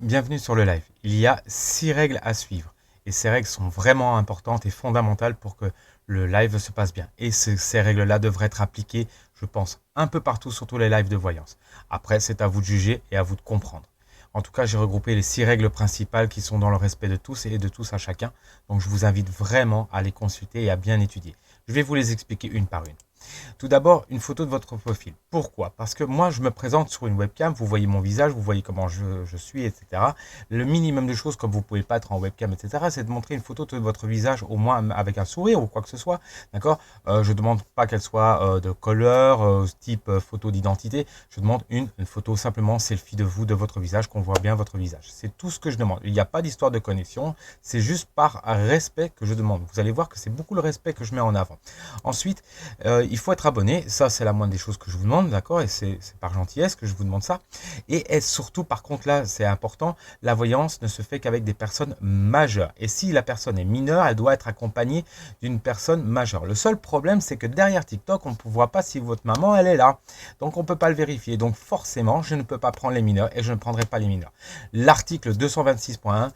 Bienvenue sur le live. Il y a 6 règles à suivre. Et ces règles sont vraiment importantes et fondamentales pour que le live se passe bien. Et ces règles-là devraient être appliquées, je pense, un peu partout sur tous les lives de voyance. Après, c'est à vous de juger et à vous de comprendre. En tout cas, j'ai regroupé les 6 règles principales qui sont dans le respect de tous et de tous à chacun. Donc, je vous invite vraiment à les consulter et à bien étudier. Je vais vous les expliquer une par une. Tout d'abord, une photo de votre profil. Pourquoi? Parce que moi, je me présente sur une webcam, vous voyez mon visage, vous voyez comment je suis, etc. Le minimum de choses, comme vous ne pouvez pas être en webcam, etc., c'est de montrer une photo de votre visage, au moins avec un sourire ou quoi que ce soit. D'accord? Je ne demande pas qu'elle soit de couleur, type photo d'identité. Je demande une photo simplement selfie de vous, de votre visage, qu'on voit bien votre visage. C'est tout ce que je demande. Il n'y a pas d'histoire de connexion. C'est juste par respect que je demande. Vous allez voir que c'est beaucoup le respect que je mets en avant. Ensuite, il faut être abonné, ça c'est la moindre des choses que je vous demande, d'accord, et c'est par gentillesse que je vous demande ça. Et surtout, par contre, là c'est important, la voyance ne se fait qu'avec des personnes majeures. Et si la personne est mineure, elle doit être accompagnée d'une personne majeure. Le seul problème, c'est que derrière TikTok, on ne voit pas si votre maman elle est là. Donc on ne peut pas le vérifier. Donc forcément, je ne peux pas prendre les mineurs et je ne prendrai pas les mineurs. L'article 226.1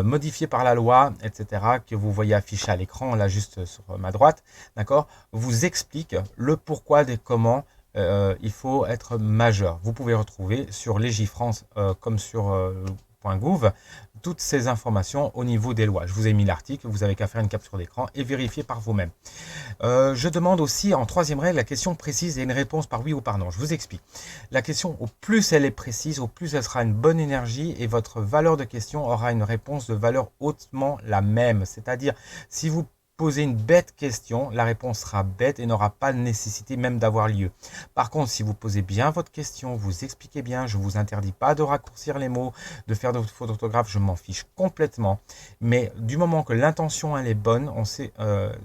modifié par la loi, etc., que vous voyez affiché à l'écran, là juste sur ma droite, d'accord, vous explique le pourquoi des comment il faut être majeur. Vous pouvez retrouver sur Légifrance comme sur .gouv toutes ces informations au niveau des lois. Je vous ai mis l'article, vous avez qu'à faire une capture d'écran et vérifier par vous-même. Je demande aussi en troisième règle la question précise et une réponse par oui ou par non. Je vous explique. La question, au plus elle est précise, au plus elle sera une bonne énergie et votre valeur de question aura une réponse de valeur hautement la même. C'est-à-dire, si vous posez une bête question, la réponse sera bête et n'aura pas de nécessité même d'avoir lieu. Par contre, si vous posez bien votre question, vous expliquez bien, je ne vous interdis pas de raccourcir les mots, de faire de fautes d'orthographe, je m'en fiche complètement. Mais du moment que l'intention elle est bonne, on sait,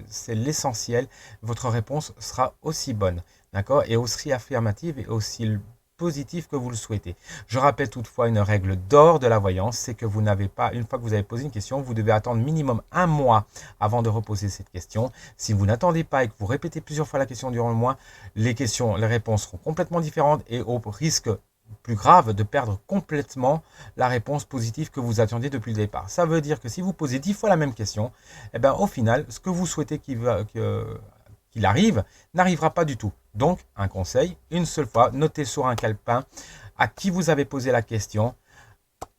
c'est l'essentiel, votre réponse sera aussi bonne, d'accord, et aussi affirmative et aussi positif que vous le souhaitez. Je rappelle toutefois une règle d'or de la voyance, c'est que vous n'avez pas, une fois que vous avez posé une question, vous devez attendre minimum 1 mois avant de reposer cette question. Si vous n'attendez pas et que vous répétez plusieurs fois la question durant le mois, les réponses seront complètement différentes et au risque plus grave de perdre complètement la réponse positive que vous attendiez depuis le départ. Ça veut dire que si vous posez 10 fois la même question, eh bien, au final, ce que vous souhaitez qu'il arrive n'arrivera pas du tout. Donc, un conseil, une seule fois, notez sur un calepin à qui vous avez posé la question,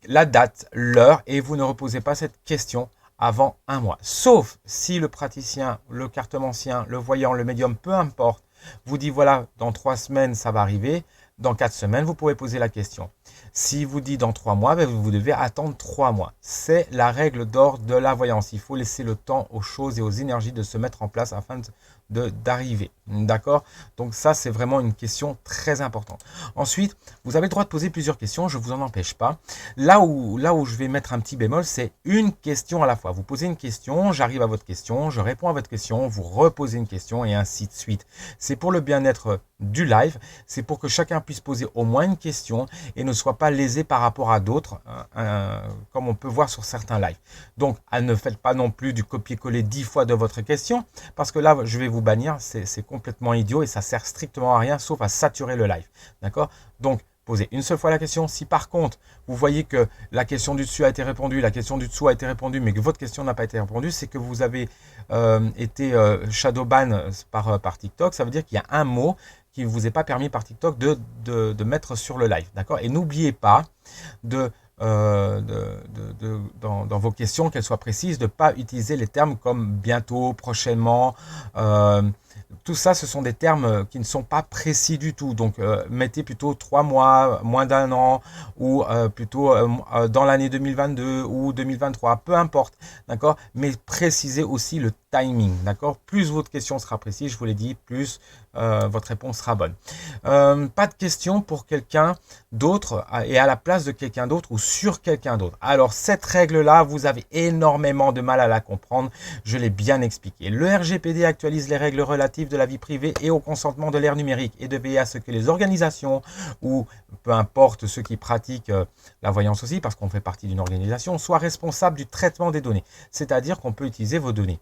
la date, l'heure, et vous ne reposez pas cette question avant 1 mois. Sauf si le praticien, le cartomancien, le voyant, le médium, peu importe, vous dit voilà, dans 3 semaines, ça va arriver. Dans 4 semaines, vous pouvez poser la question. Si vous dit dans 3 mois, vous devez attendre 3 mois. C'est la règle d'or de la voyance. Il faut laisser le temps aux choses et aux énergies de se mettre en place afin d'arriver. D'accord? Donc ça, c'est vraiment une question très importante. Ensuite, vous avez le droit de poser plusieurs questions, je ne vous en empêche pas. Là où je vais mettre un petit bémol, c'est une question à la fois. Vous posez une question, j'arrive à votre question, je réponds à votre question, vous reposez une question et ainsi de suite. C'est pour le bien-être du live, c'est pour que chacun puisse poser au moins une question et ne soit pas lésé par rapport à d'autres, comme on peut voir sur certains lives. Donc, ne faites pas non plus du copier-coller 10 fois de votre question, parce que là, je vais vous bannir, c'est complètement idiot et ça sert strictement à rien, sauf à saturer le live. D'accord? Donc, posez une seule fois la question. Si par contre, vous voyez que la question du dessus a été répondue, la question du dessous a été répondue, mais que votre question n'a pas été répondue, c'est que vous avez été shadowban par TikTok. Ça veut dire qu'il y a un mot qui ne vous est pas permis par TikTok de mettre sur le live. D'accord? Et n'oubliez pas dans vos questions, qu'elles soient précises, de ne pas utiliser les termes comme bientôt, prochainement. Tout ça, ce sont des termes qui ne sont pas précis du tout. Donc, mettez plutôt 3 mois, moins d'1 an, ou plutôt dans l'année 2022 ou 2023, peu importe. D'accord? Mais précisez aussi le timing. D'accord? Plus votre question sera précise, je vous l'ai dit, plus votre réponse sera bonne. Pas de questions pour quelqu'un d'autre et à la place de quelqu'un d'autre ou sur quelqu'un d'autre. Alors, cette règle-là, vous avez énormément de mal à la comprendre. Je l'ai bien expliqué. Le RGPD actualise les règles relatives de la vie privée et au consentement de l'ère numérique et de veiller à ce que les organisations ou peu importe ceux qui pratiquent la voyance aussi, parce qu'on fait partie d'une organisation, soient responsables du traitement des données. C'est-à-dire qu'on peut utiliser vos données,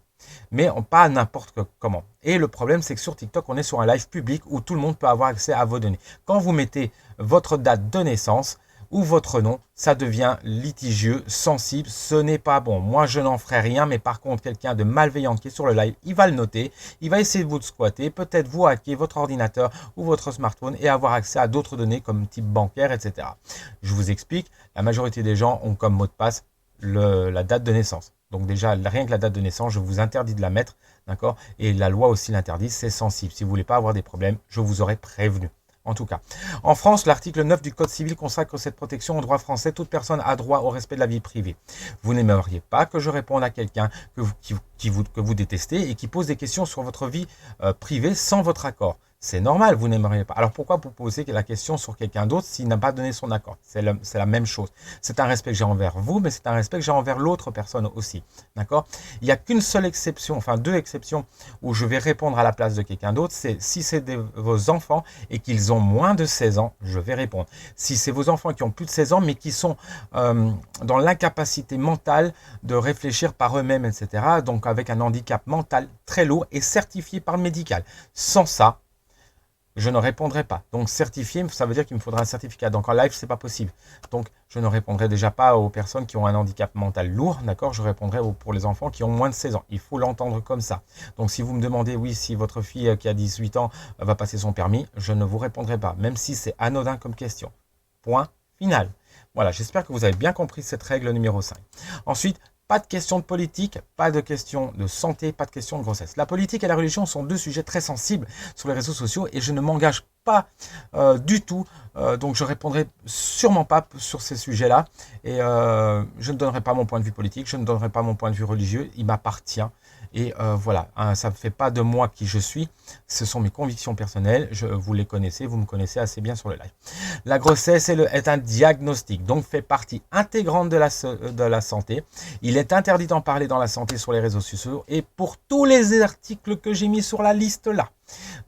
mais pas n'importe comment. Et le problème, c'est que sur TikTok, on est sur un live public où tout le monde peut avoir accès à vos données. Quand vous mettez votre date de naissance, ou votre nom, ça devient litigieux, sensible, ce n'est pas bon. Moi, je n'en ferai rien, mais par contre, quelqu'un de malveillant qui est sur le live, il va le noter, il va essayer de vous squatter, peut-être vous hacker votre ordinateur ou votre smartphone et avoir accès à d'autres données comme type bancaire, etc. Je vous explique, la majorité des gens ont comme mot de passe la date de naissance. Donc déjà, rien que la date de naissance, je vous interdis de la mettre, d'accord? Et la loi aussi l'interdit, c'est sensible. Si vous ne voulez pas avoir des problèmes, je vous aurais prévenu. En tout cas, en France, l'article 9 du Code civil consacre cette protection au droit français. Toute personne a droit au respect de la vie privée. Vous n'aimeriez pas que je réponde à quelqu'un que vous détestez et qui pose des questions sur votre vie privée sans votre accord. C'est normal, vous n'aimeriez pas. Alors pourquoi vous posez la question sur quelqu'un d'autre s'il n'a pas donné son accord? C'est la même chose. C'est un respect que j'ai envers vous, mais c'est un respect que j'ai envers l'autre personne aussi. D'accord? Il n'y a qu'une seule exception, enfin 2 exceptions où je vais répondre à la place de quelqu'un d'autre. C'est si c'est vos enfants et qu'ils ont moins de 16 ans, je vais répondre. Si c'est vos enfants qui ont plus de 16 ans, mais qui sont dans l'incapacité mentale de réfléchir par eux-mêmes, etc. Donc avec un handicap mental très lourd et certifié par le médical. Sans ça, je ne répondrai pas. Donc certifié, ça veut dire qu'il me faudra un certificat. Donc en live, c'est pas possible. Donc je ne répondrai déjà pas aux personnes qui ont un handicap mental lourd, d'accord? Je répondrai pour les enfants qui ont moins de 16 ans. Il faut l'entendre comme ça. Donc si vous me demandez, oui, si votre fille qui a 18 ans va passer son permis, je ne vous répondrai pas, même si c'est anodin comme question. Point final. Voilà, j'espère que vous avez bien compris cette règle numéro 5. Ensuite, pas de question de politique, pas de question de santé, pas de question de grossesse. La politique et la religion sont 2 sujets très sensibles sur les réseaux sociaux et je ne m'engage pas du tout. Donc je répondrai sûrement pas sur ces sujets-là. Et je ne donnerai pas mon point de vue politique, je ne donnerai pas mon point de vue religieux. Il m'appartient. Et voilà, hein, ça ne fait pas de moi qui je suis. Ce sont mes convictions personnelles. Vous les connaissez, vous me connaissez assez bien sur le live. La grossesse est un diagnostic, donc fait partie intégrante de la santé. Il est interdit d'en parler dans la santé sur les réseaux sociaux et pour tous les articles que j'ai mis sur la liste là.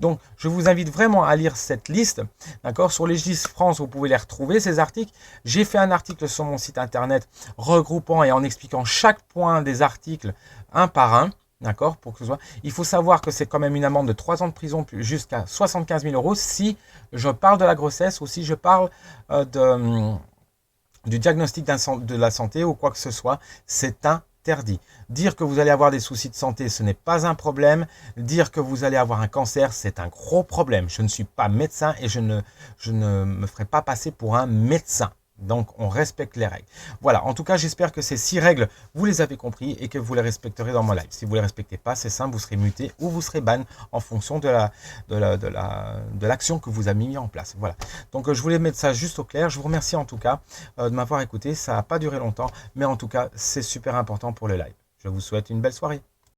Donc, je vous invite vraiment à lire cette liste, d'accord? Sur Legis France, vous pouvez les retrouver, ces articles. J'ai fait un article sur mon site internet regroupant et en expliquant chaque point des articles un par un. D'accord, pour que ce soit. Il faut savoir que c'est quand même une amende de 3 ans de prison jusqu'à 75 000 € si je parle de la grossesse ou si je parle du diagnostic de la santé ou quoi que ce soit. C'est interdit. Dire que vous allez avoir des soucis de santé, ce n'est pas un problème. Dire que vous allez avoir un cancer, c'est un gros problème. Je ne suis pas médecin et je ne me ferai pas passer pour un médecin. Donc, on respecte les règles. Voilà, en tout cas, j'espère que ces 6 règles, vous les avez compris et que vous les respecterez dans mon live. Si vous ne les respectez pas, c'est simple, vous serez muté ou vous serez ban en fonction de l'action que vous avez mis en place. Voilà. Donc, je voulais mettre ça juste au clair. Je vous remercie en tout cas de m'avoir écouté. Ça n'a pas duré longtemps, mais en tout cas, c'est super important pour le live. Je vous souhaite une belle soirée.